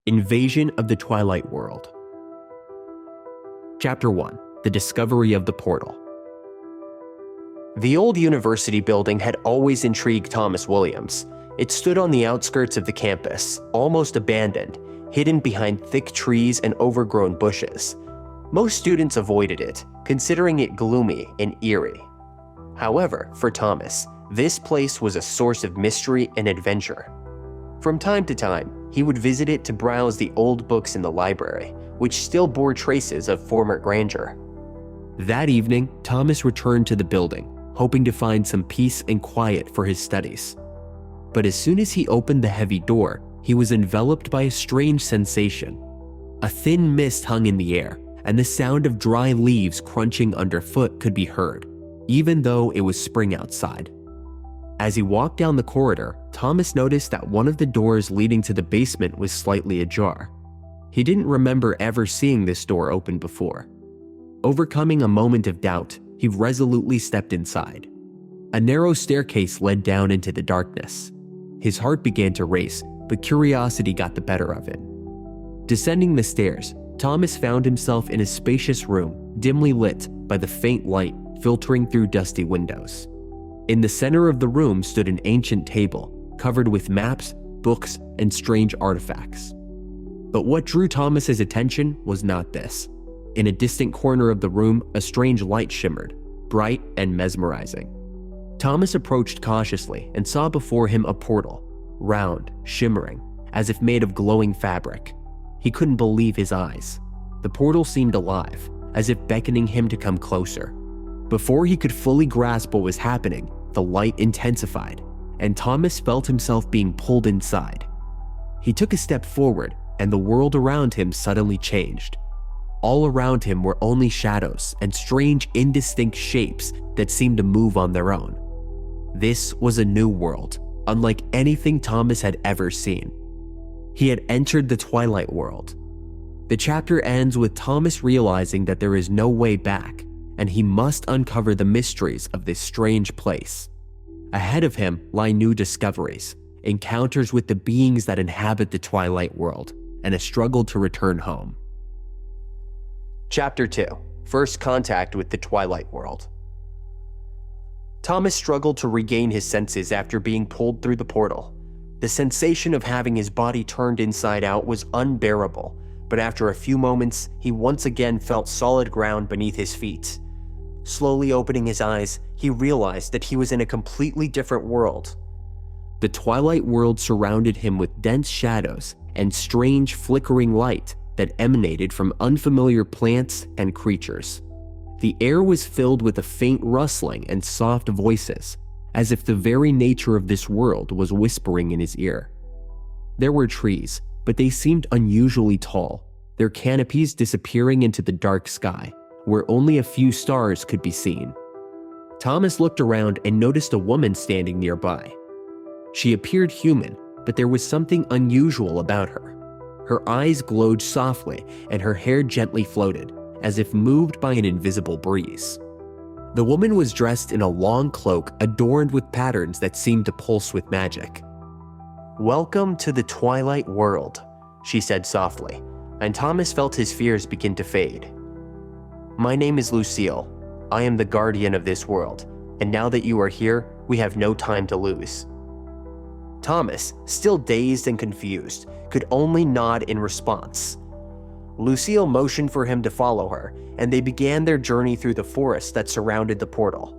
Invasion of the Twilight World. Chapter 1. The Discovery of the Portal. The old university building had always intrigued Thomas Williams. It stood on the outskirts of the campus, almost abandoned, hidden behind thick trees and overgrown bushes. Most students avoided it, considering it gloomy and eerie. However, for Thomas, this place was a source of mystery and adventure. From time to time, he would visit it to browse the old books in the library, which still bore traces of former grandeur. That evening, Thomas returned to the building, hoping to find some peace and quiet for his studies. But as soon as he opened the heavy door, he was enveloped by a strange sensation. A thin mist hung in the air, and the sound of dry leaves crunching underfoot could be heard, even though it was spring outside. As he walked down the corridor, Thomas noticed that one of the doors leading to the basement was slightly ajar. He didn't remember ever seeing this door open before. Overcoming a moment of doubt, he resolutely stepped inside. A narrow staircase led down into the darkness. His heart began to race, but curiosity got the better of it. Descending the stairs, Thomas found himself in a spacious room, dimly lit by the faint light filtering through dusty windows. In the center of the room stood an ancient table, covered with maps, books, and strange artifacts. But what drew Thomas's attention was not this. In a distant corner of the room, a strange light shimmered, bright and mesmerizing. Thomas approached cautiously and saw before him a portal, round, shimmering, as if made of glowing fabric. He couldn't believe his eyes. The portal seemed alive, as if beckoning him to come closer. Before he could fully grasp what was happening, the light intensified, and Thomas felt himself being pulled inside. He took a step forward, and the world around him suddenly changed. All around him were only shadows and strange, indistinct shapes that seemed to move on their own. This was a new world, unlike anything Thomas had ever seen. He had entered the Twilight World. The chapter ends with Thomas realizing that there is no way back, and he must uncover the mysteries of this strange place. Ahead of him lie new discoveries, encounters with the beings that inhabit the Twilight World, and a struggle to return home. Chapter 2. First Contact with the Twilight World. Thomas struggled to regain his senses after being pulled through the portal. The sensation of having his body turned inside out was unbearable, but after a few moments, he once again felt solid ground beneath his feet. Slowly opening his eyes, he realized that he was in a completely different world. The Twilight World surrounded him with dense shadows and strange flickering light that emanated from unfamiliar plants and creatures. The air was filled with a faint rustling and soft voices, as if the very nature of this world was whispering in his ear. There were trees, but they seemed unusually tall, their canopies disappearing into the dark sky, where only a few stars could be seen. Thomas looked around and noticed a woman standing nearby. She appeared human, but there was something unusual about her. Her eyes glowed softly, and her hair gently floated, as if moved by an invisible breeze. The woman was dressed in a long cloak adorned with patterns that seemed to pulse with magic. "Welcome to the Twilight World," she said softly, and Thomas felt his fears begin to fade. "My name is Lucille. I am the guardian of this world, and now that you are here, we have no time to lose." Thomas, still dazed and confused, could only nod in response. Lucille motioned for him to follow her, and they began their journey through the forest that surrounded the portal.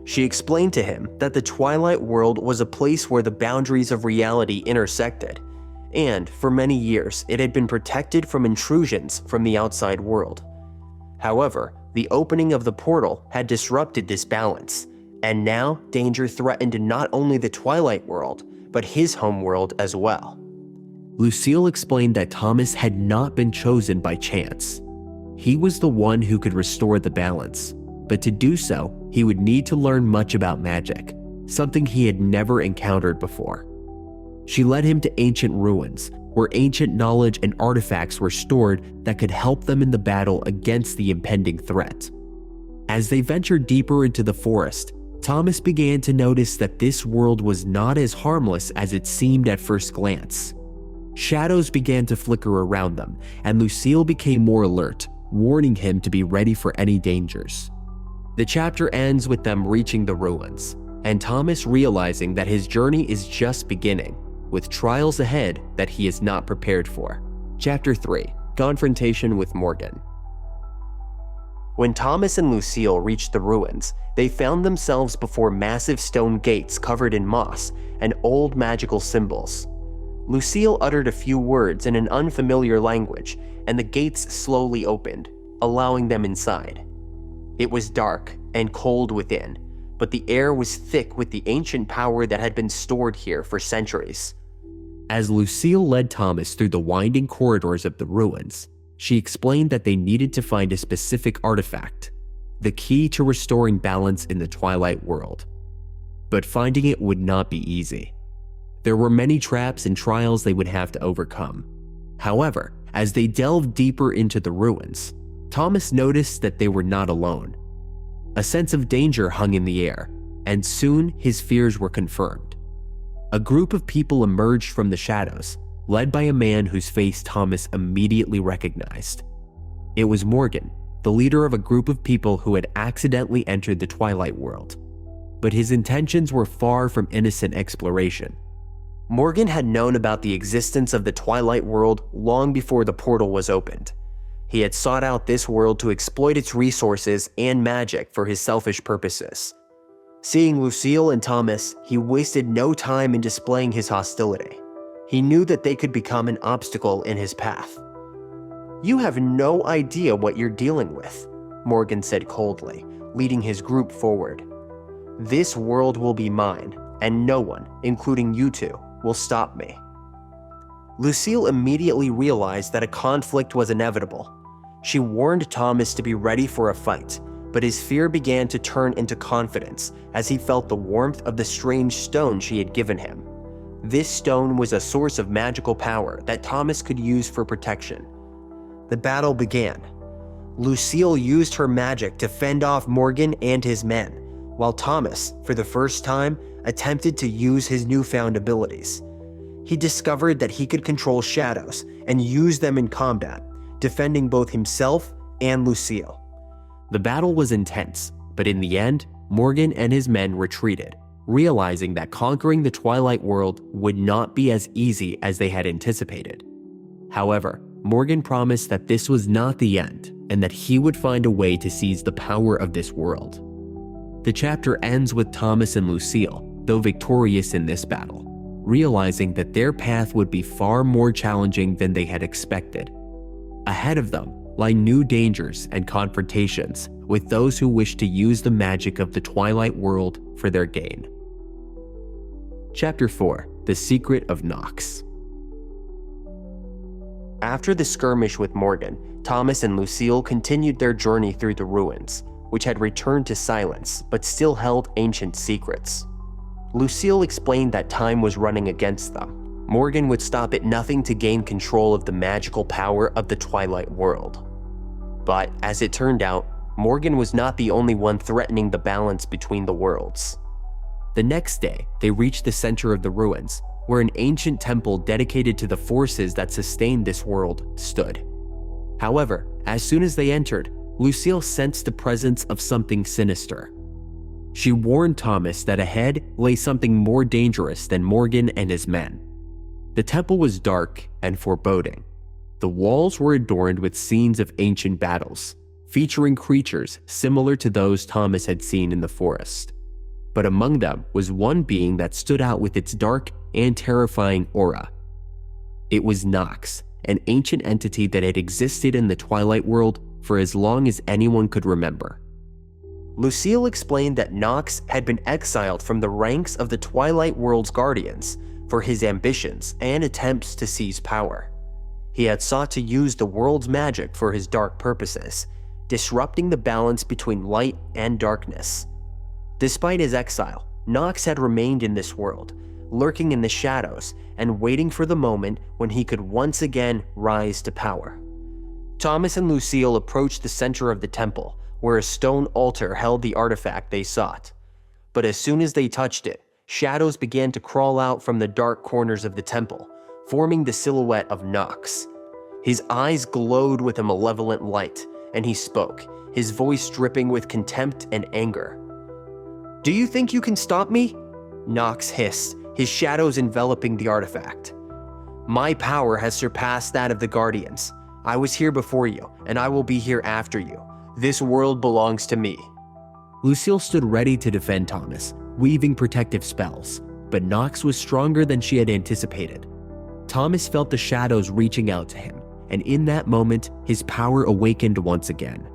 She explained to him that the Twilight World was a place where the boundaries of reality intersected, and for many years it had been protected from intrusions from the outside world. However, the opening of the portal had disrupted this balance, and now danger threatened not only the Twilight World, but his home world as well. Lucille explained that Thomas had not been chosen by chance. He was the one who could restore the balance, but to do so, he would need to learn much about magic, something he had never encountered before. She led him to ancient ruins, where ancient knowledge and artifacts were stored that could help them in the battle against the impending threat. As they ventured deeper into the forest, Thomas began to notice that this world was not as harmless as it seemed at first glance. Shadows began to flicker around them, and Lucille became more alert, warning him to be ready for any dangers. The chapter ends with them reaching the ruins, and Thomas realizing that his journey is just beginning, with trials ahead that he is not prepared for. Chapter 3: Confrontation with Morgan. When Thomas and Lucille reached the ruins, they found themselves before massive stone gates covered in moss and old magical symbols. Lucille uttered a few words in an unfamiliar language, and the gates slowly opened, allowing them inside. It was dark and cold within, but the air was thick with the ancient power that had been stored here for centuries. As Lucille led Thomas through the winding corridors of the ruins, she explained that they needed to find a specific artifact, the key to restoring balance in the Twilight World. But finding it would not be easy. There were many traps and trials they would have to overcome. However, as they delved deeper into the ruins, Thomas noticed that they were not alone. A sense of danger hung in the air, and soon his fears were confirmed. A group of people emerged from the shadows, led by a man whose face Thomas immediately recognized. It was Morgan, the leader of a group of people who had accidentally entered the Twilight World. But his intentions were far from innocent exploration. Morgan had known about the existence of the Twilight World long before the portal was opened. He had sought out this world to exploit its resources and magic for his selfish purposes. Seeing Lucille and Thomas, he wasted no time in displaying his hostility. He knew that they could become an obstacle in his path. "You have no idea what you're dealing with," Morgan said coldly, leading his group forward. "This world will be mine, and no one, including you two, will stop me." Lucille immediately realized that a conflict was inevitable. She warned Thomas to be ready for a fight, but his fear began to turn into confidence as he felt the warmth of the strange stone she had given him. This stone was a source of magical power that Thomas could use for protection. The battle began. Lucille used her magic to fend off Morgan and his men, while Thomas, for the first time, attempted to use his newfound abilities. He discovered that he could control shadows and use them in combat, defending both himself and Lucille. The battle was intense, but in the end, Morgan and his men retreated, realizing that conquering the Twilight World would not be as easy as they had anticipated. However, Morgan promised that this was not the end, and that he would find a way to seize the power of this world. The chapter ends with Thomas and Lucille, though victorious in this battle, realizing that their path would be far more challenging than they had expected. Ahead of them lie new dangers and confrontations with those who wish to use the magic of the Twilight World for their gain. Chapter 4: The Secret of Nox. After the skirmish with Morgan, Thomas and Lucille continued their journey through the ruins, which had returned to silence but still held ancient secrets. Lucille explained that time was running against them. Morgan would stop at nothing to gain control of the magical power of the Twilight World. But as it turned out, Morgan was not the only one threatening the balance between the worlds. The next day, they reached the center of the ruins, where an ancient temple dedicated to the forces that sustained this world stood. However, as soon as they entered, Lucille sensed the presence of something sinister. She warned Thomas that ahead lay something more dangerous than Morgan and his men. The temple was dark and foreboding. The walls were adorned with scenes of ancient battles, featuring creatures similar to those Thomas had seen in the forest. But among them was one being that stood out with its dark and terrifying aura. It was Nox, an ancient entity that had existed in the Twilight World for as long as anyone could remember. Lucille explained that Nox had been exiled from the ranks of the Twilight World's guardians for his ambitions and attempts to seize power. He had sought to use the world's magic for his dark purposes, disrupting the balance between light and darkness. Despite his exile, Nox had remained in this world, lurking in the shadows and waiting for the moment when he could once again rise to power. Thomas and Lucille approached the center of the temple, where a stone altar held the artifact they sought. But as soon as they touched it, shadows began to crawl out from the dark corners of the temple, forming the silhouette of Nox. His eyes glowed with a malevolent light, and he spoke, his voice dripping with contempt and anger. "Do you think you can stop me?" Nox hissed, his shadows enveloping the artifact. "My power has surpassed that of the Guardians. I was here before you, and I will be here after you. This world belongs to me." Lucille stood ready to defend Thomas, weaving protective spells, but Nox was stronger than she had anticipated. Thomas felt the shadows reaching out to him, and in that moment, his power awakened once again.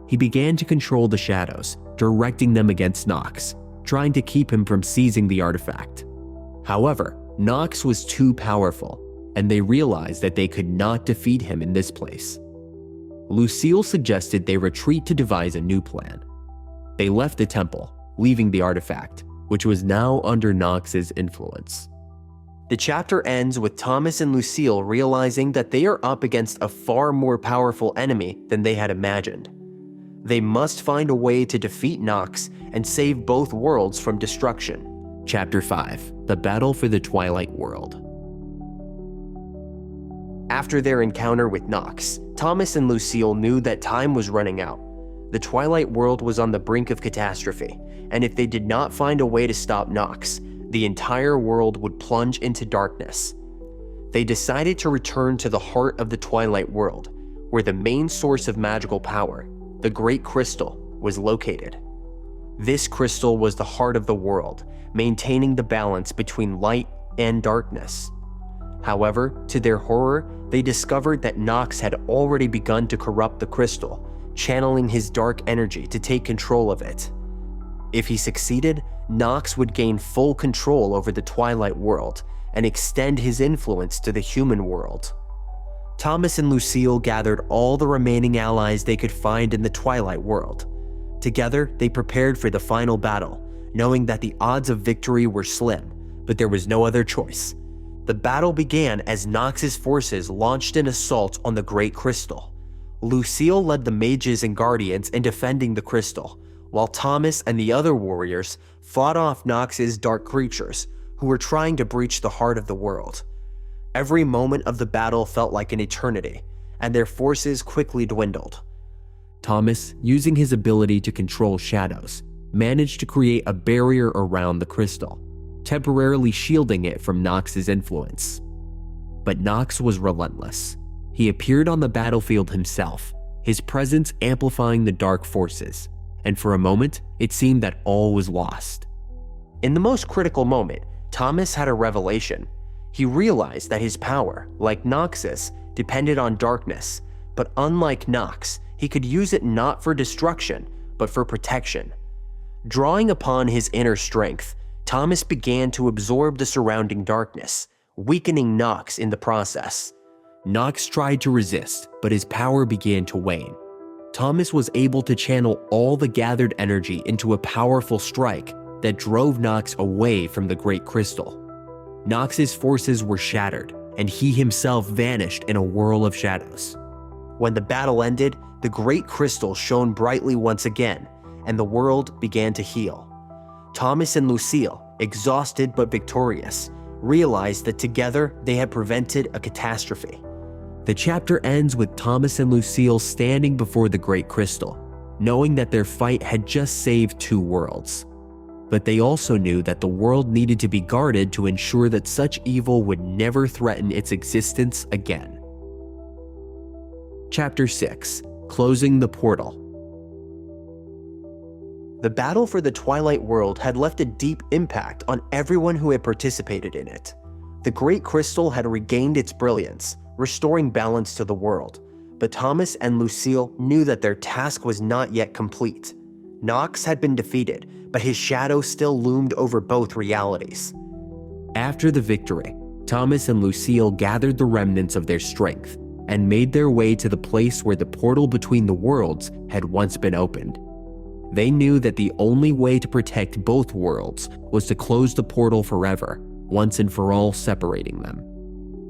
He began to control the shadows, directing them against Nox, trying to keep him from seizing the artifact. However, Nox was too powerful, and they realized that they could not defeat him in this place. Lucille suggested they retreat to devise a new plan. They left the temple, leaving the artifact, which was now under Nox's influence. The chapter ends with Thomas and Lucille realizing that they are up against a far more powerful enemy than they had imagined. They must find a way to defeat Nox and save both worlds from destruction. Chapter 5: The Battle for the Twilight World. After their encounter with Nox, Thomas and Lucille knew that time was running out. The Twilight World was on the brink of catastrophe, and if they did not find a way to stop Nox, the entire world would plunge into darkness. They decided to return to the heart of the Twilight World, where the main source of magical power, the Great Crystal, was located. This crystal was the heart of the world, maintaining the balance between light and darkness. However, to their horror, they discovered that Nox had already begun to corrupt the crystal, channeling his dark energy to take control of it. If he succeeded, Nox would gain full control over the Twilight World and extend his influence to the human world. Thomas and Lucille gathered all the remaining allies they could find in the Twilight World. Together, they prepared for the final battle, knowing that the odds of victory were slim, but there was no other choice. The battle began as Nox's forces launched an assault on the Great Crystal. Lucille led the mages and guardians in defending the crystal, while Thomas and the other warriors fought off Nox's dark creatures, who were trying to breach the heart of the world. Every moment of the battle felt like an eternity, and their forces quickly dwindled. Thomas, using his ability to control shadows, managed to create a barrier around the crystal, temporarily shielding it from Nox's influence. But Nox was relentless. He appeared on the battlefield himself, his presence amplifying the dark forces, and for a moment, it seemed that all was lost. In the most critical moment, Thomas had a revelation. He realized that his power, like Nox's, depended on darkness, but unlike Nox, he could use it not for destruction, but for protection. Drawing upon his inner strength, Thomas began to absorb the surrounding darkness, weakening Nox in the process. Nox tried to resist, but his power began to wane. Thomas was able to channel all the gathered energy into a powerful strike that drove Nox away from the Great Crystal. Nox's forces were shattered, and he himself vanished in a whirl of shadows. When the battle ended, the Great Crystal shone brightly once again, and the world began to heal. Thomas and Lucille, exhausted but victorious, realized that together they had prevented a catastrophe. The chapter ends with Thomas and Lucille standing before the Great Crystal, knowing that their fight had just saved two worlds. But they also knew that the world needed to be guarded to ensure that such evil would never threaten its existence again. Chapter 6: Closing the Portal. The battle for the Twilight World had left a deep impact on everyone who had participated in it. The Great Crystal had regained its brilliance, restoring balance to the world, but Thomas and Lucille knew that their task was not yet complete. Nox had been defeated, but his shadow still loomed over both realities. After the victory, Thomas and Lucille gathered the remnants of their strength and made their way to the place where the portal between the worlds had once been opened. They knew that the only way to protect both worlds was to close the portal forever, once and for all separating them.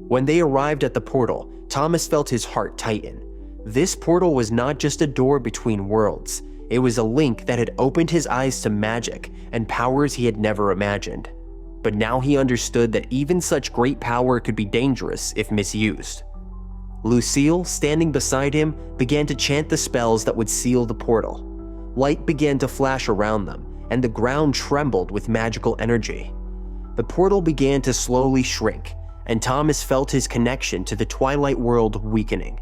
When they arrived at the portal, Thomas felt his heart tighten. This portal was not just a door between worlds, it was a link that had opened his eyes to magic and powers he had never imagined. but now he understood that even such great power could be dangerous if misused. Lucille, standing beside him, began to chant the spells that would seal the portal. Light began to flash around them, and the ground trembled with magical energy. The portal began to slowly shrink, and Thomas felt his connection to the Twilight World weakening.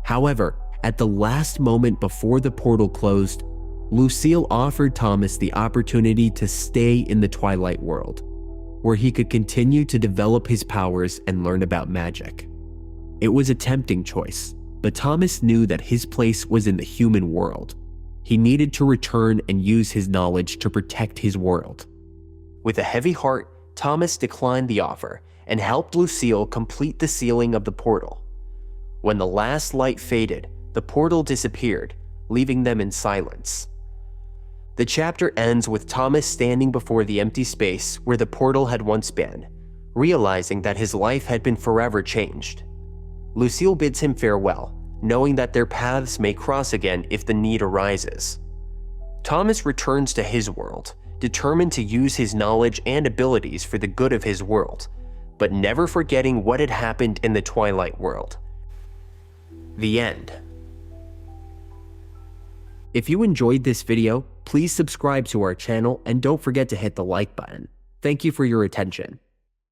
However, at the last moment before the portal closed, Lucille offered Thomas the opportunity to stay in the Twilight World, where he could continue to develop his powers and learn about magic. It was a tempting choice, but Thomas knew that his place was in the human world. He needed to return and use his knowledge to protect his world. With a heavy heart, Thomas declined the offer and helped Lucille complete the sealing of the portal. When the last light faded, the portal disappeared, leaving them in silence. The chapter ends with Thomas standing before the empty space where the portal had once been, realizing that his life had been forever changed. Lucille bids him farewell, knowing that their paths may cross again if the need arises. Thomas returns to his world, determined to use his knowledge and abilities for the good of his world, but never forgetting what had happened in the Twilight World. The end. If you enjoyed this video, please subscribe to our channel and don't forget to hit the like button. Thank you for your attention.